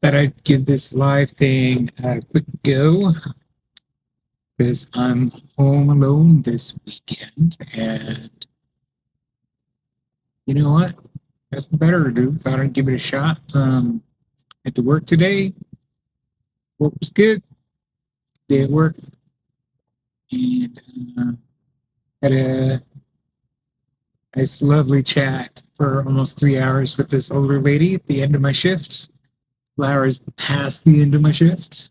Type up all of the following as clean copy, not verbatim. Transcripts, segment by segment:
thought I'd give this live thing a quick go because I'm home alone this weekend, and you know what? Nothing better to do. Thought I'd give it a shot. Had to work today. Work was good. Day at work, and had a nice, lovely chat for almost 3 hours with this older lady at the end of my shift. 2 hours past the end of my shift,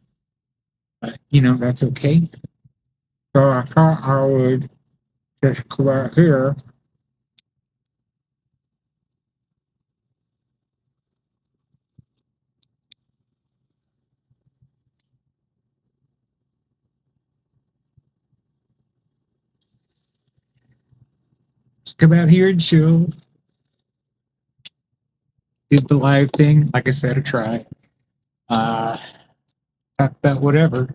but that's okay. So I thought I would just come out here. Just come out here and chill. Did the live thing. Like I said, I try. Uh, Talk about whatever.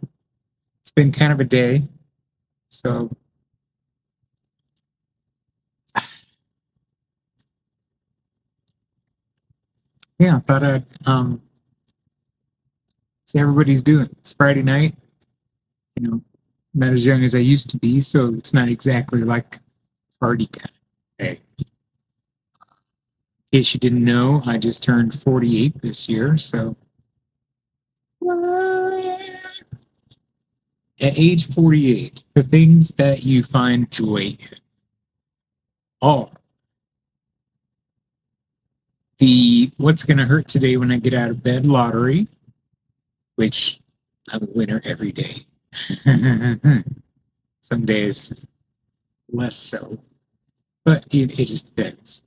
It's been kind of a day. So, yeah, I thought I'd see how everybody's doing. It's Friday night. Not as young as I used to be, so it's not exactly like party kind of day. In case you didn't know, I just turned 48 this year, so at age 48, the things that you find joy in are the what's going to hurt today when I get out of bed lottery, which I'm a winner every day. Some days less so, but it just depends.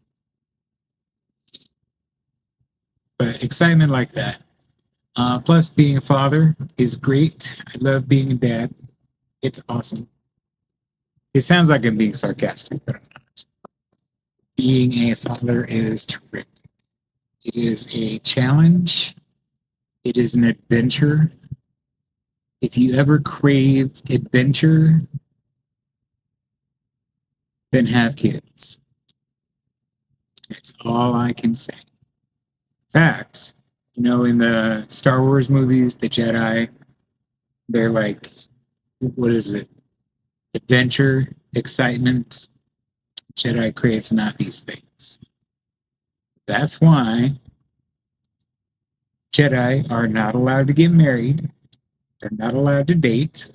But excitement like that. Plus, being a father is great. I love being a dad. It's awesome. It sounds like I'm being sarcastic, but I'm not. Being a father is terrific. It is a challenge. It is an adventure. If you ever crave adventure, then have kids. That's all I can say. In fact, in the Star Wars movies, the Jedi, they're like, what is it? Adventure, excitement. Jedi craves not these things. That's why Jedi are not allowed to get married. They're not allowed to date.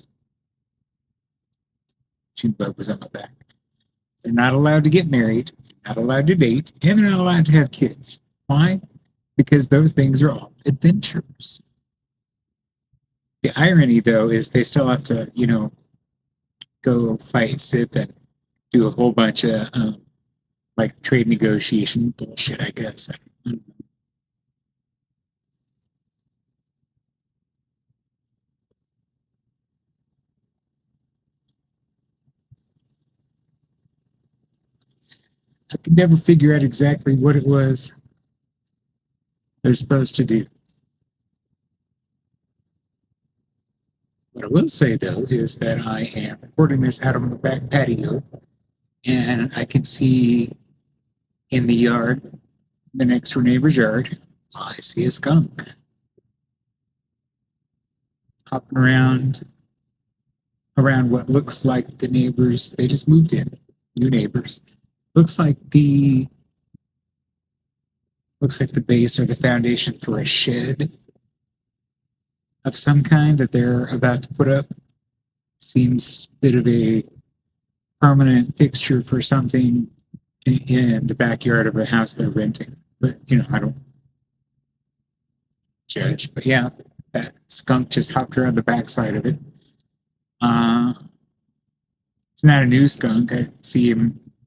Junebug was on my back. They're not allowed to get married, not allowed to date, and they're not allowed to have kids. Why? Because those things are all adventures. The irony, though, is they still have to, go fight, sip, and do a whole bunch of like trade negotiation bullshit, I guess. I don't know. I could never figure out exactly what it was they're supposed to do. What I will say, though, is that I am recording this out on the back patio, and I can see in the yard, the next door neighbor's yard, I see a skunk hopping around what looks like the neighbors. They just moved in, new neighbors. Looks like the base or the foundation for a shed of some kind that they're about to put up. Seems a bit of a permanent fixture for something in the backyard of a house they're renting. But I don't judge. But yeah, that skunk just hopped around the backside of it. It's not a new skunk. I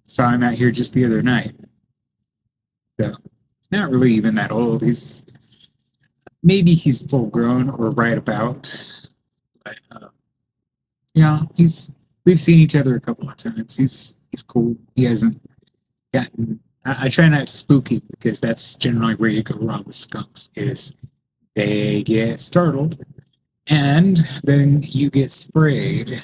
saw him out here just the other night. So not really even that old. Maybe he's full grown or right about. But we've seen each other a couple of times. He's cool. He hasn't gotten. I try not to spook him because that's generally where you go wrong with skunks. Is they get startled and then you get sprayed.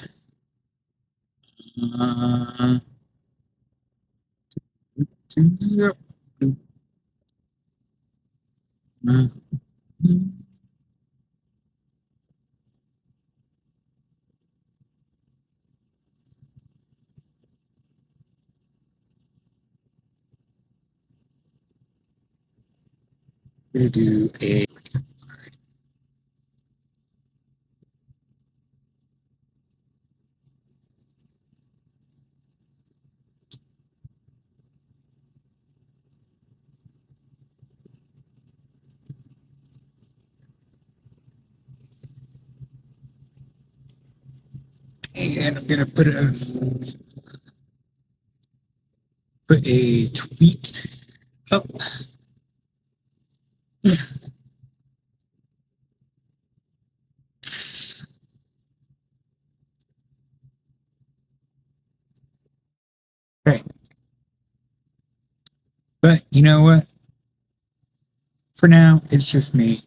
We're going to do a and I'm going to put a tweet up. Okay. But you know what? For now, it's just me.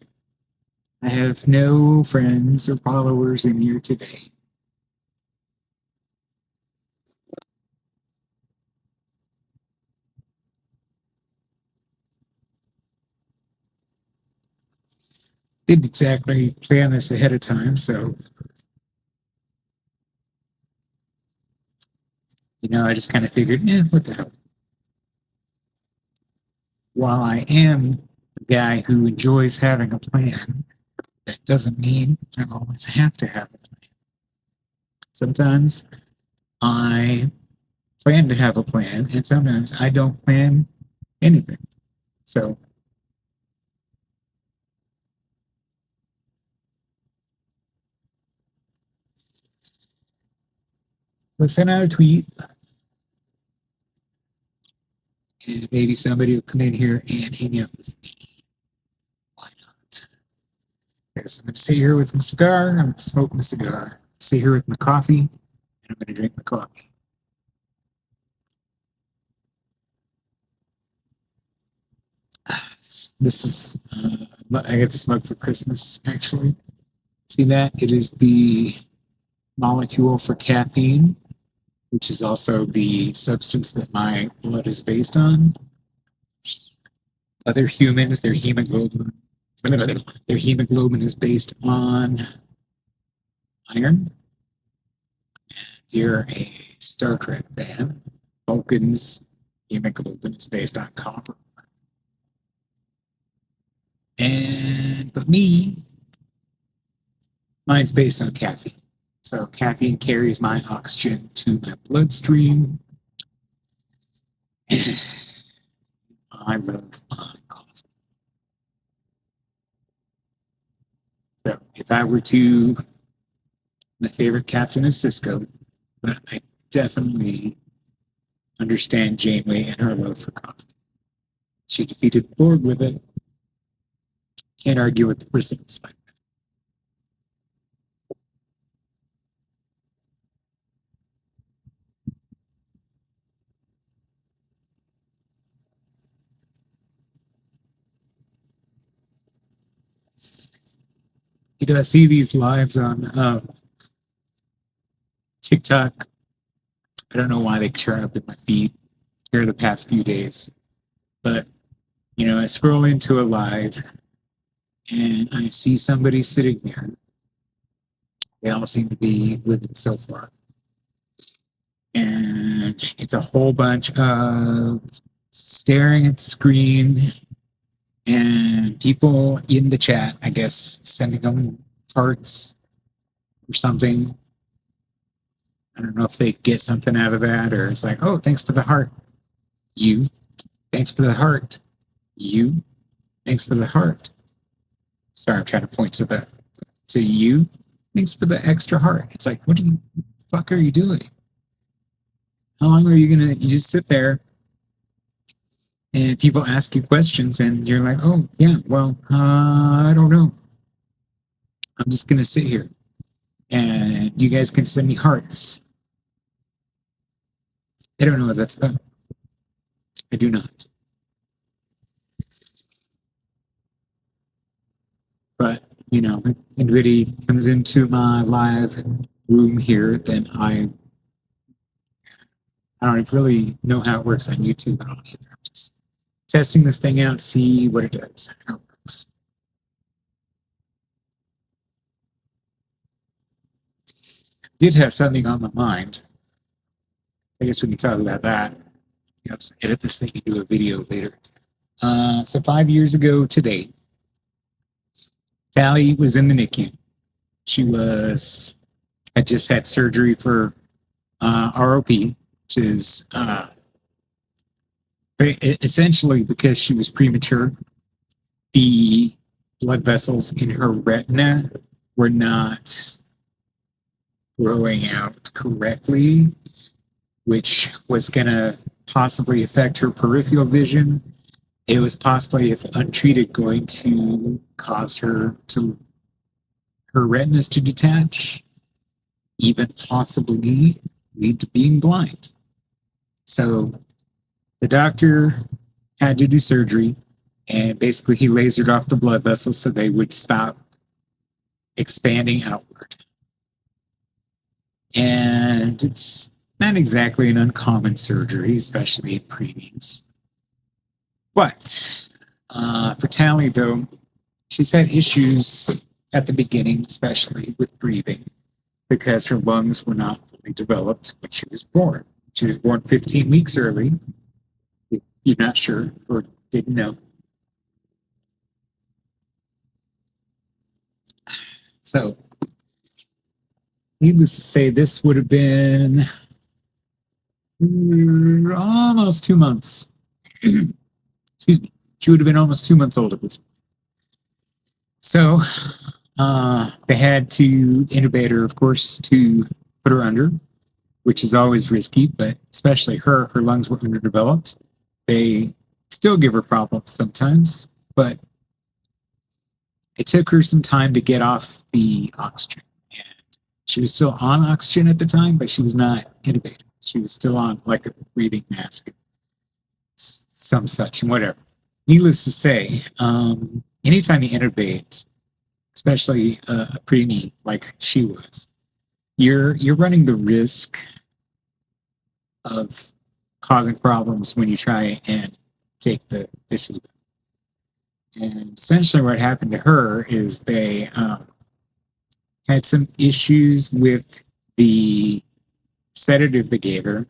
I have no friends or followers in here today. Didn't exactly plan this ahead of time, so I just kind of figured, what the hell? While I am a guy who enjoys having a plan, that doesn't mean I always have to have a plan. Sometimes I plan to have a plan, and sometimes I don't plan anything. So let's send out a tweet, and maybe somebody will come in here and hang out with me. Why not? Because I'm going to sit here with my cigar. I'm going to smoke my cigar. Sit here with my coffee, and I'm going to drink my coffee. This is I get this mug for Christmas. Actually, see that? It is the molecule for caffeine, which is also the substance that my blood is based on. Other humans, their hemoglobin is based on iron. If you're a Star Trek fan, Vulcan's hemoglobin is based on copper. But mine's based on caffeine. So caffeine carries my oxygen to my bloodstream. I love my coffee. So if I were to, my favorite captain is Cisco, but I definitely understand Janeway and her love for coffee. She defeated the Borg with it. Can't argue with the results. I see these lives on TikTok. I don't know why they turn up in my feed here the past few days, but I scroll into a live and I see somebody sitting there. They all seem to be living so far. And it's a whole bunch of staring at the screen and people in the chat, I guess, sending them hearts or something. I don't know if they get something out of that or it's like, oh, thanks for the heart. You. Thanks for the heart. You. Thanks for the heart. Sorry, I'm trying to point to you. Thanks for the extra heart. It's like, what the fuck are you doing? How long are you just sit there and people ask you questions and you're like, oh, yeah, well, I don't know. I'm just going to sit here and you guys can send me hearts. I don't know what that's about. I do not. But, if anybody comes into my live room here, then I don't really know how it works on YouTube at all either. I'm just testing this thing out, see what it does, how it works. Did have something on my mind. I guess we can talk about that. Just edit this thing and do a video later. So 5 years ago today, Talley was in the NICU. She had just had surgery for ROP, which is essentially because she was premature. The blood vessels in her retina were not growing out correctly, which was going to possibly affect her peripheral vision. It was possibly, if untreated, going to cause her retinas to detach, even possibly lead to being blind. So the doctor had to do surgery, and basically he lasered off the blood vessels so they would stop expanding outward. And it's not exactly an uncommon surgery, especially in preemies. But for Talley, though, she's had issues at the beginning, especially with breathing, because her lungs were not fully developed when she was born. She was born 15 weeks early. If you're not sure or didn't know. So, needless to say, this would have been almost 2 months. Excuse me. She would have been almost 2 months old at this point. So, they had to intubate her, of course, to put her under, which is always risky, but especially her lungs were underdeveloped. They still give her problems sometimes, but it took her some time to get off the oxygen. And she was still on oxygen at the time, but she was not intubated. She was still on like a breathing mask, some such, and whatever. Needless to say, anytime you intubate, especially a preemie like she was, you're running the risk of causing problems when you try and take the tube. And essentially what happened to her is they had some issues with the sedative they gave her,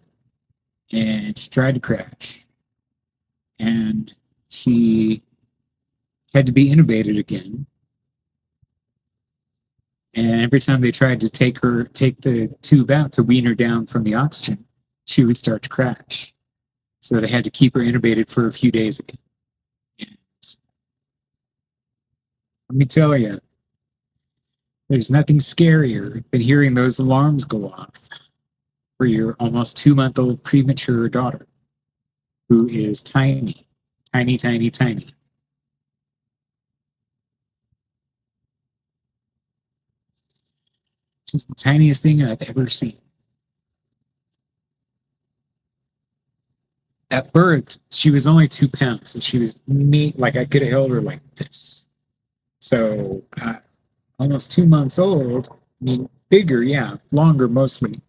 and she tried to crash. And she had to be intubated again. And every time they tried to take the tube out to wean her down from the oxygen, she would start to crash. So they had to keep her intubated for a few days again. And let me tell you, there's nothing scarier than hearing those alarms go off for your almost 2-month-old premature daughter, who is tiny, tiny, tiny, tiny. She's the tiniest thing I've ever seen. At birth, she was only 2 pounds, and she was like I could have held her like this. So almost 2 months old. I mean, bigger, yeah, longer mostly.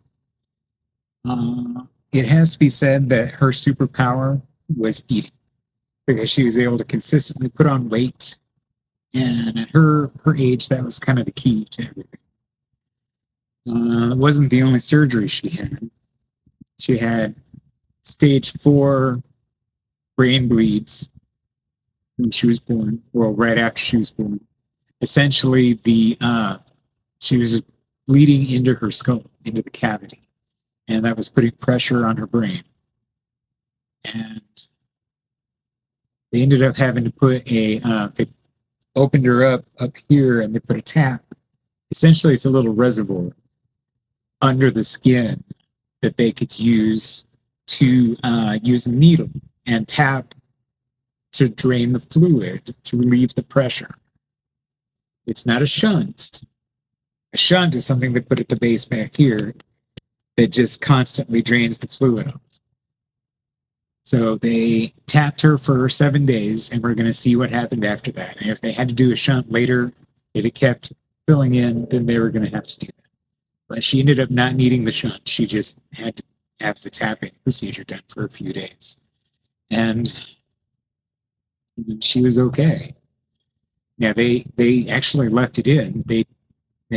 It has to be said that her superpower was eating, because she was able to consistently put on weight, and at her age, that was kind of the key to everything. It wasn't the only surgery she had. She had stage 4 brain bleeds when she was born, or right after she was born. Essentially, she was bleeding into her skull, into the cavity, and that was putting pressure on her brain. And they ended up having to put they opened her up here, and they put a tap. Essentially, it's a little reservoir under the skin that they could use to use a needle and tap to drain the fluid to relieve the pressure. It's not a shunt. A shunt is something they put at the base back here that just constantly drains the fluid off. So they tapped her for 7 days, and we're going to see what happened after that. And if they had to do a shunt later, if it kept filling in, then they were going to have to do that. But she ended up not needing the shunt. She just had to have the tapping procedure done for a few days. And she was okay. Yeah, they actually left it in. They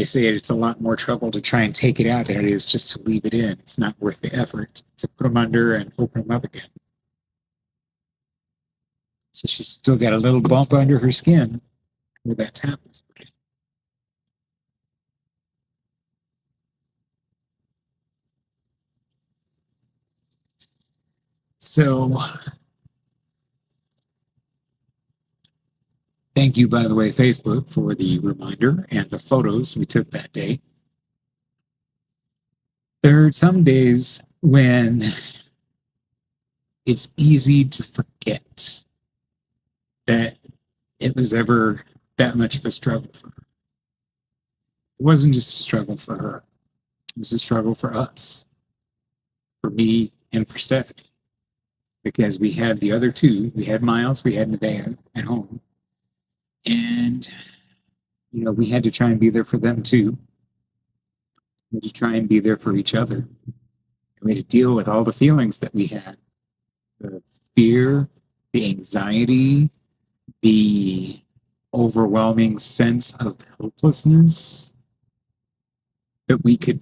say it's a lot more trouble to try and take it out than it is just to leave it in. It's not worth the effort to put them under and open them up again. So she's still got a little bump under her skin where that tap was put in. So thank you, by the way, Facebook, for the reminder and the photos we took that day. There are some days when it's easy to forget that it was ever that much of a struggle for her. It wasn't just a struggle for her, it was a struggle for us, for me, and for Stephanie. Because we had the other two, we had Miles, we had Nevaeh at home. And, we had to try and be there for them too. We had to try and be there for each other. We had to deal with all the feelings that we had, the fear, the anxiety, the overwhelming sense of helplessness, that we could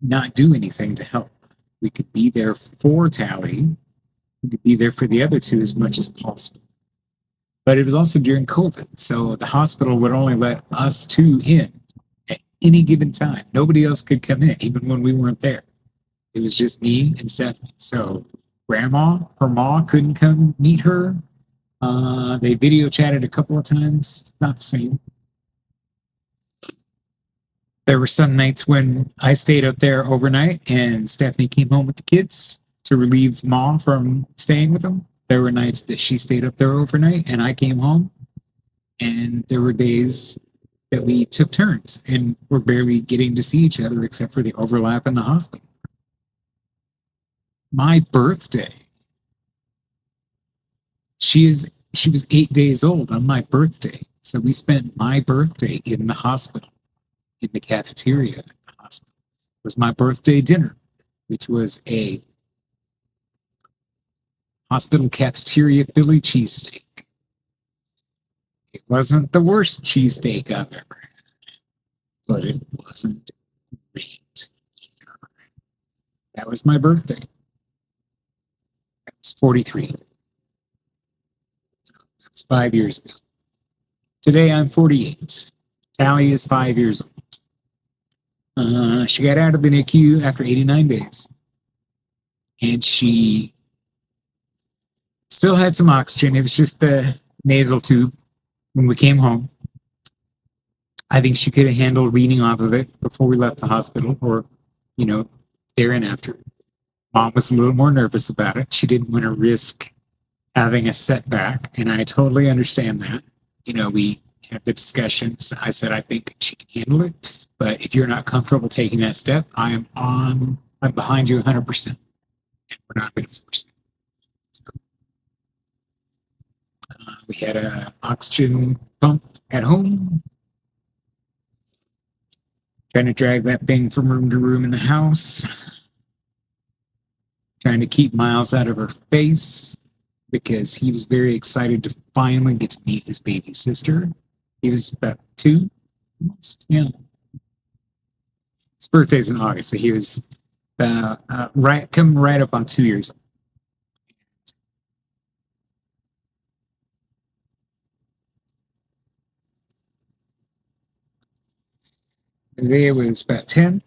not do anything to help. We could be there for Talley. We could be there for the other two as much as possible. But it was also during COVID, so the hospital would only let us two in at any given time. Nobody else could come in, even when we weren't there. It was just me and Stephanie. So her mom couldn't come meet her. They video chatted a couple of times. Not the same. There were some nights when I stayed up there overnight and Stephanie came home with the kids to relieve Mom from staying with them. There were nights that she stayed up there overnight and I came home. And there were days that we took turns and we're barely getting to see each other except for the overlap in the hospital. My birthday, she was 8 days old on my birthday. So we spent my birthday in the hospital, in the cafeteria at the hospital. It was my birthday dinner, which was a hospital cafeteria Philly cheesesteak. It wasn't the worst cheesesteak I've ever had, but it wasn't great either. That was my birthday. I was 43. That was 5 years ago. Today I'm 48. Talley is 5 years old. She got out of the NICU after 89 days. And she still had some oxygen. It was just the nasal tube when we came home. I think she could have handled weaning off of it before we left the hospital or, there and after. Mom was a little more nervous about it. She didn't want to risk having a setback. And I totally understand that. We had the discussion. So I said, I think she can handle it. But if you're not comfortable taking that step, I'm behind you 100%. And we're not going to force it. So, we had an oxygen pump at home. Trying to drag that thing from room to room in the house. Trying to keep Miles out of her face because he was very excited to finally get to meet his baby sister. He was about 2, almost. Yeah. His birthday's in August, so he was coming right up on 2 years old. Today was about 10.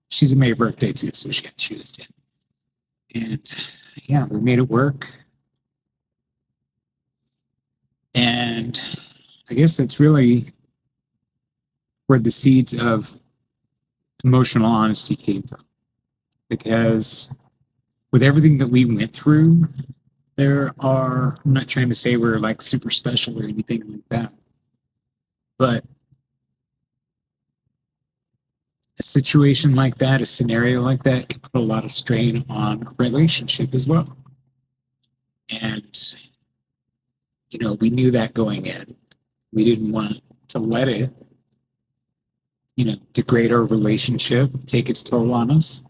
She's a May birthday too, so she was 10. And yeah, we made it work. And I guess that's really where the seeds of emotional honesty came from. Because with everything that we went through, I'm not trying to say we're like super special or anything like that, but a situation like that, a scenario like that, can put a lot of strain on a relationship as well. And, we knew that going in. We didn't want to let it, degrade our relationship, take its toll on us.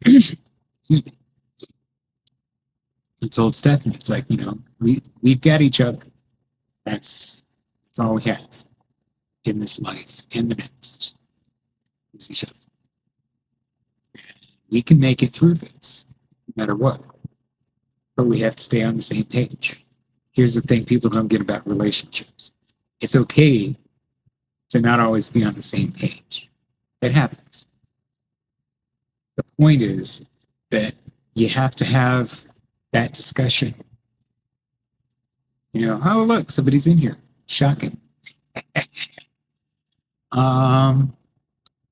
Excuse me. I told Stephanie, it's like, we've got each other. That's all we have in this life and the next. It's each other. We can make it through this, no matter what. But we have to stay on the same page. Here's the thing people don't get about relationships. It's okay to not always be on the same page. It happens. The point is that you have to have that discussion. Oh, look, somebody's in here. Shocking. um,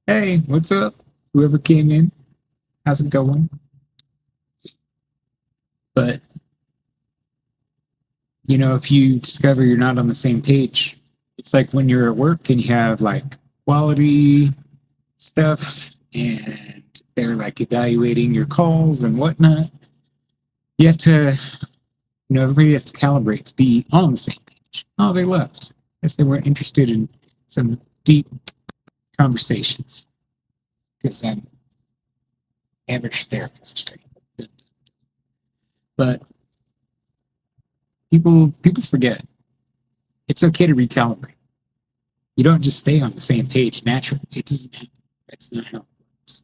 Hey, what's up? Whoever came in, how's it going? But, if you discover you're not on the same page, it's like when you're at work and you have like quality stuff and they're like evaluating your calls and whatnot. You have to, everybody has to calibrate to be on the same page. Oh, they left. Guess they weren't interested in some deep conversations because I'm amateur therapist. But people forget it's okay to recalibrate. You don't just stay on the same page naturally. That's not how it works.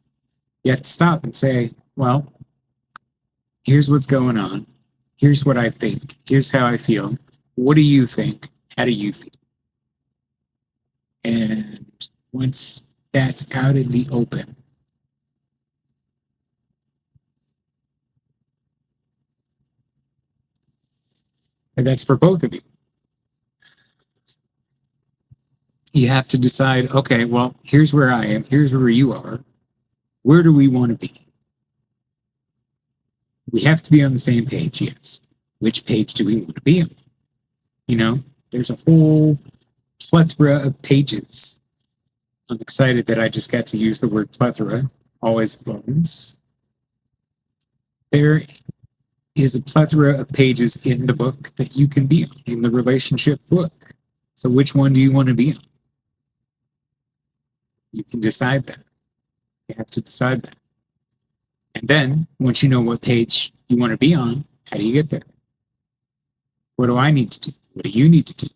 You have to stop and say, well, here's what's going on. Here's what I think. Here's how I feel. What do you think? How do you feel? And once that's out in the open, and that's for both of you, you have to decide, okay, well, here's where I am. Here's where you are. Where do we want to be? We have to be on the same page, yes. Which page do we want to be on? There's a whole plethora of pages. I'm excited that I just got to use the word plethora, always a bonus. There is a plethora of pages in the book that you can be on, in the relationship book. So which one do you want to be on? You can decide that. You have to decide that. And then, once you know what page you want to be on, how do you get there? What do I need to do? What do you need to do?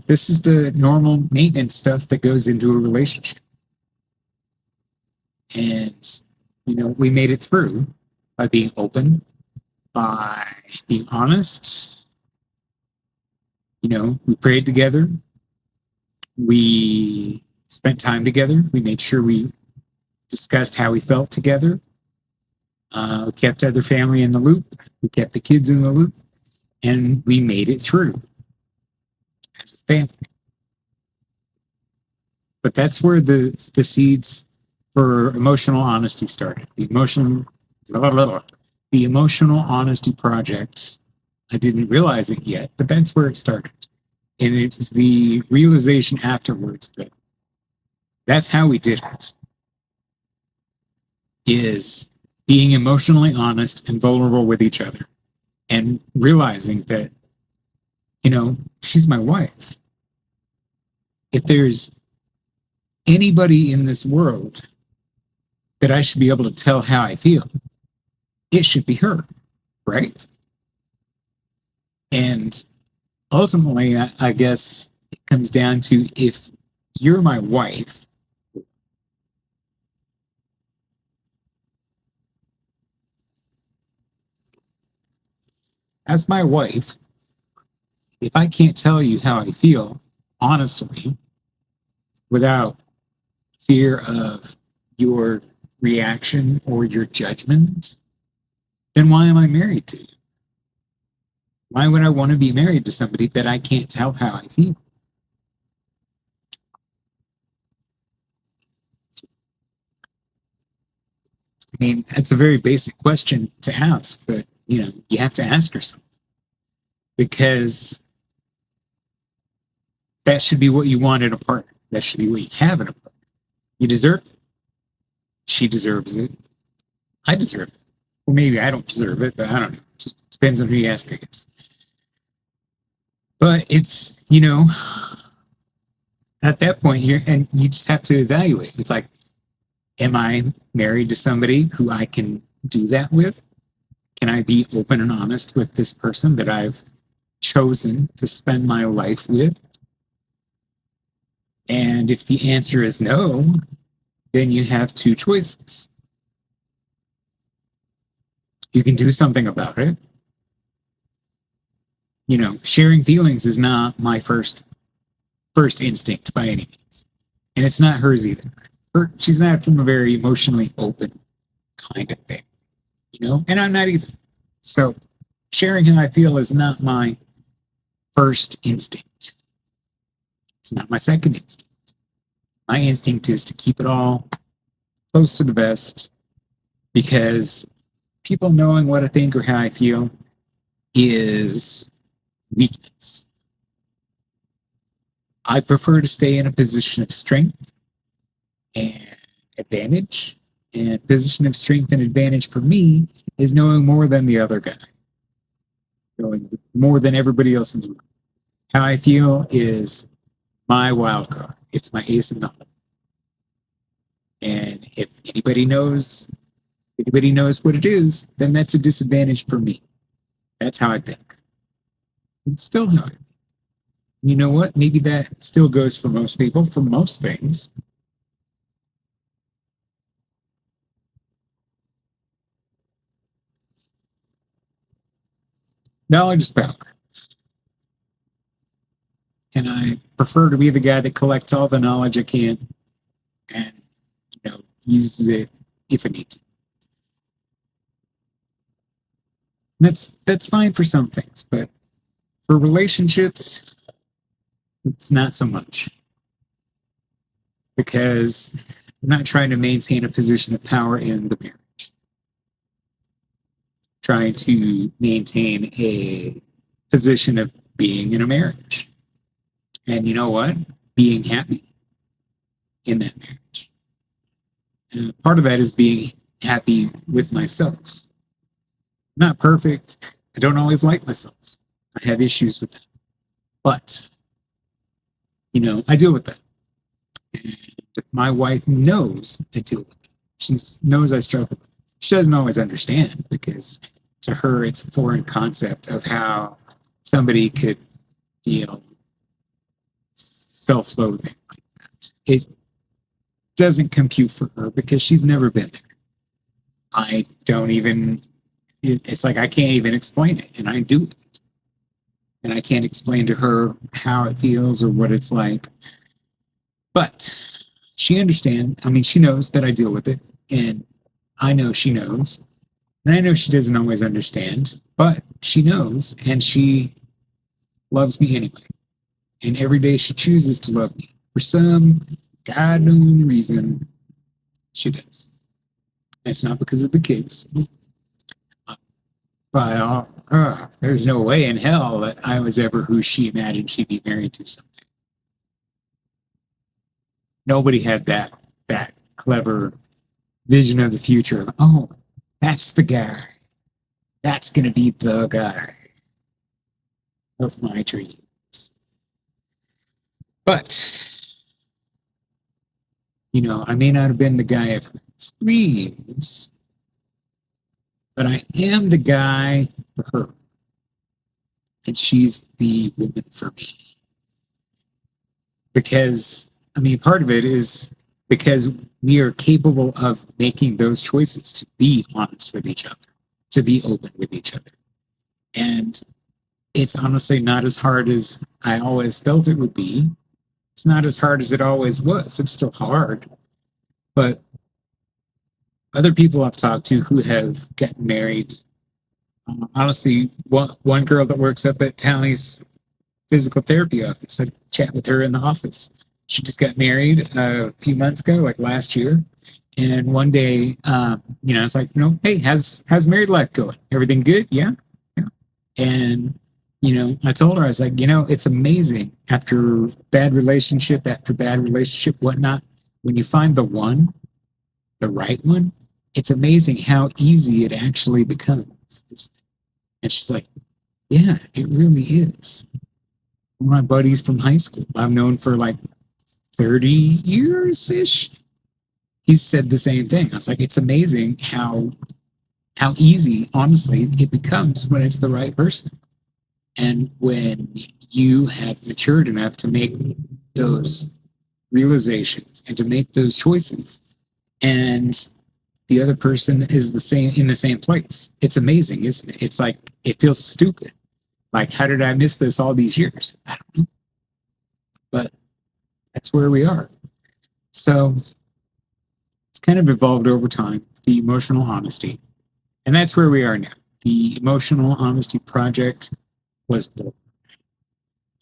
This is the normal maintenance stuff that goes into a relationship. And, we made it through by being open, by being honest. We prayed together. We spent time together. We made sure we discussed how we felt together. We kept other family in the loop. We kept the kids in the loop. And we made it through as a family. But that's where the seeds for emotional honesty started. The emotional honesty project. I didn't realize it yet, but that's where it started. And it's the realization afterwards that that's how we did it. Is being emotionally honest and vulnerable with each other and realizing that, she's my wife. If there's anybody in this world that I should be able to tell how I feel, it should be her, right? And ultimately, I guess it comes down to if you're my wife, as my wife, if I can't tell you how I feel honestly without fear of your reaction or your judgment, then why am I married to you? Why would I want to be married to somebody that I can't tell how I feel? I mean, that's a very basic question to ask, but you have to ask yourself because that should be what you want in a partner. That should be what you have in a partner. You deserve it. She deserves it. I deserve it. Well, maybe I don't deserve it, but I don't know. It just depends on who you ask, I guess. But it's, at that point, you just have to evaluate. It's like, am I married to somebody who I can do that with? Can I be open and honest with this person that I've chosen to spend my life with? And if the answer is no, then you have two choices. You can do something about it. Sharing feelings is not my first instinct by any means. And it's not hers either. She's not from a very emotionally open kind of thing, and I'm not either. So sharing how I feel is not my first instinct. It's not my second instinct. My instinct is to keep it all close to the vest, because people knowing what I think or how I feel is weakness. I prefer to stay in a position of strength and advantage. And position of strength and advantage for me is knowing more than the other guy, knowing more than everybody else in the room. How I feel is my wild card. It's my ace in the hole. And if anybody knows what it is, then that's a disadvantage for me. That's how I think. It's still how I think. You know what? Maybe that still goes for most people, for most things. Knowledge is power. And I prefer to be the guy that collects all the knowledge I can and, uses it if I need to. That's fine for some things, but for relationships, it's not so much. Because I'm not trying to maintain a position of power in the marriage. Trying to maintain a position of being in a marriage. And you know what? Being happy in that marriage. And part of that is being happy with myself. I'm not perfect. I don't always like myself. I have issues with that. But, I deal with that. And my wife knows I deal with it. She knows I struggle. She doesn't always understand, because to her it's a foreign concept of how somebody could feel self-loathing like that. It doesn't compute for her because she's never been there. I don't even, it's like I can't even explain it, and I do it. And I can't explain to her how it feels or what it's like. But she understands. I mean, she knows that I deal with it, and I know she knows. And I know she doesn't always understand, but she knows, and she loves me anyway. And every day she chooses to love me. For some God-known reason, she does. And it's not because of the kids. But there's no way in hell that I was ever who she imagined she'd be married to someday. Nobody had that clever vision of the future. Oh, that's the guy. That's going to be the guy of my dreams. But, I may not have been the guy of dreams, but I am the guy for her. And she's the woman for me. Because, part of it is because we are capable of making those choices to be honest with each other, to be open with each other. And it's honestly not as hard as I always felt it would be. It's not as hard as it always was. It's still hard. But other people I've talked to who have gotten married, honestly, one girl that works up at Talley's physical therapy office, I chat with her in the office. She just got married a few months ago, like last year. And one day, it's like, hey, how's married life going? Everything good? Yeah. And, I told her, I was like, it's amazing after bad relationship, whatnot, when you find the right one, it's amazing how easy it actually becomes. And she's like, yeah, it really is. One of my buddies from high school, I've known for like 30 years-ish. He said the same thing. I was like, it's amazing how easy, honestly, it becomes when it's the right person. And when you have matured enough to make those realizations and to make those choices, and the other person is in the same place. It's amazing, isn't it? It's like, it feels stupid. Like, how did I miss this all these years? I don't know. But that's where we are. So it's kind of evolved over time. the emotional honesty. And that's where we are now. The emotional honesty project was born.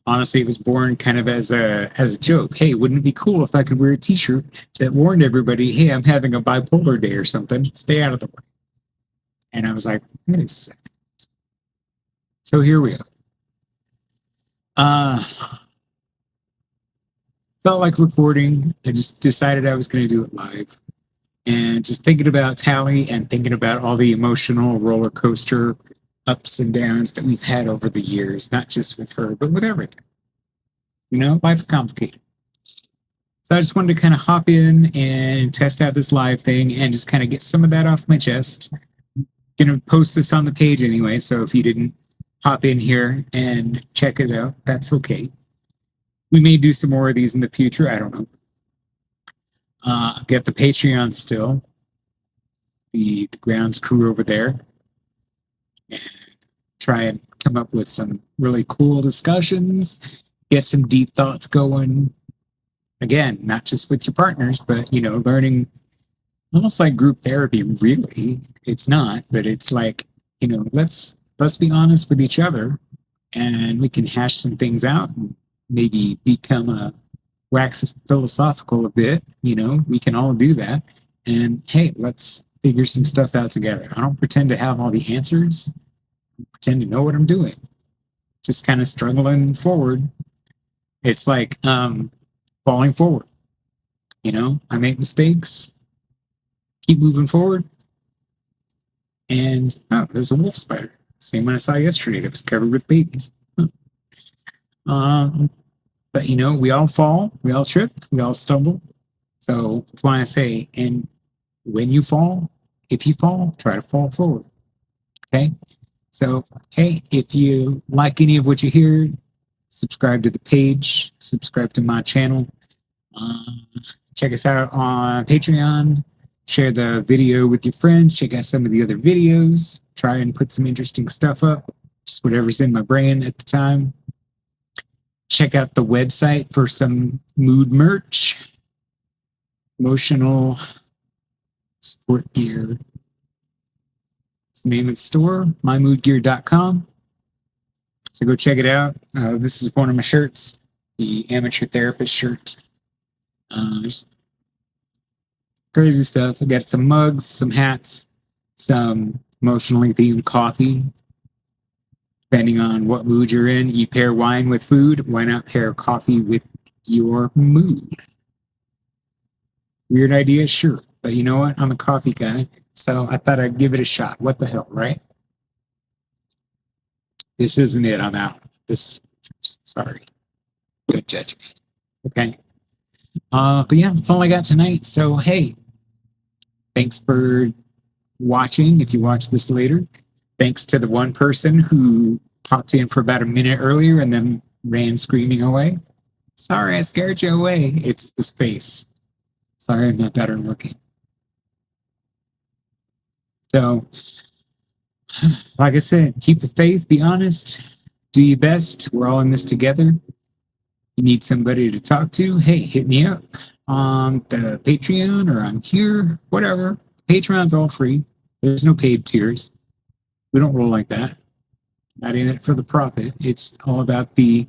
Honestly, it was born kind of as a joke. Hey, wouldn't it be cool if I could wear a T-shirt that warned everybody, "Hey, I'm having a bipolar day or something. Stay out of the way." And I was like, "Wait a second." So here we are. Felt like recording. I just decided I was going to do it live, and just thinking about Talley and thinking about all the emotional roller coaster ups and downs that we've had over the years, not just with her, but with everything. You know, life's complicated. So I just wanted to kind of hop in and test out this live thing and just kind of get some of that off my chest. Gonna post this on the page anyway, so if you didn't hop in here and check it out, that's okay. We may do some more of these in the future. I don't know. Get the Patreon still, the grounds crew over there, and try and come up with some really cool discussions, get some deep thoughts going. Again, not just with your partners, but you know, learning almost like group therapy. Really, it's not, but it's like, you know, let's be honest with each other, and we can hash some things out and maybe become a wax philosophical a bit. You know, we can all do that. And hey, let's figure some stuff out together. I don't pretend to have all the answers. I pretend to know what I'm doing. Just kind of struggling forward. It's like falling forward. You know, I make mistakes, keep moving forward. And oh, there's a wolf spider. Same one I saw yesterday that was covered with babies. But you know, we all fall, we all trip, we all stumble. So that's why I say, and when you fall, if you fall, try to fall forward. Okay. So, hey, if you like any of what you hear, subscribe to the page, subscribe to my channel. Check us out on Patreon. Share the video with your friends. Check out some of the other videos. Try and put some interesting stuff up. Just whatever's in my brain at the time. Check out the website for some mood merch. Emotional support gear. It's the name of the store, mymoodgear.com. So go check it out. This is one of my shirts, the amateur therapist shirt. Just crazy stuff. I got some mugs, some hats, some emotionally themed coffee. Depending on what mood you're in, you pair wine with food. Why not pair coffee with your mood? Weird idea, sure. But you know what? I'm a coffee guy, so I thought I'd give it a shot. What the hell, right? This isn't it. I'm out. This is, sorry. Don't judge me. Okay. But yeah, that's all I got tonight. So, hey, thanks for watching. If you watch this later, thanks to the one person who popped in for about a minute earlier and then ran screaming away. Sorry, I scared you away. It's the space. Sorry, I'm not better looking. So, like I said, keep the faith, be honest, do your best. We're all in this together. You need somebody to talk to, hey, hit me up on the Patreon or on here, whatever. Patreon's all free. There's no paid tiers. We don't roll like that. Not in it for the profit. It's all about the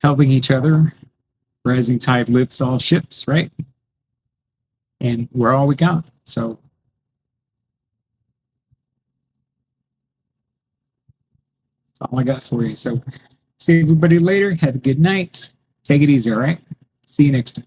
helping each other. Rising tide lifts all ships, right? And we're all we got. So that's all I got for you. So see everybody later. Have a good night. Take it easy, all right? See you next time.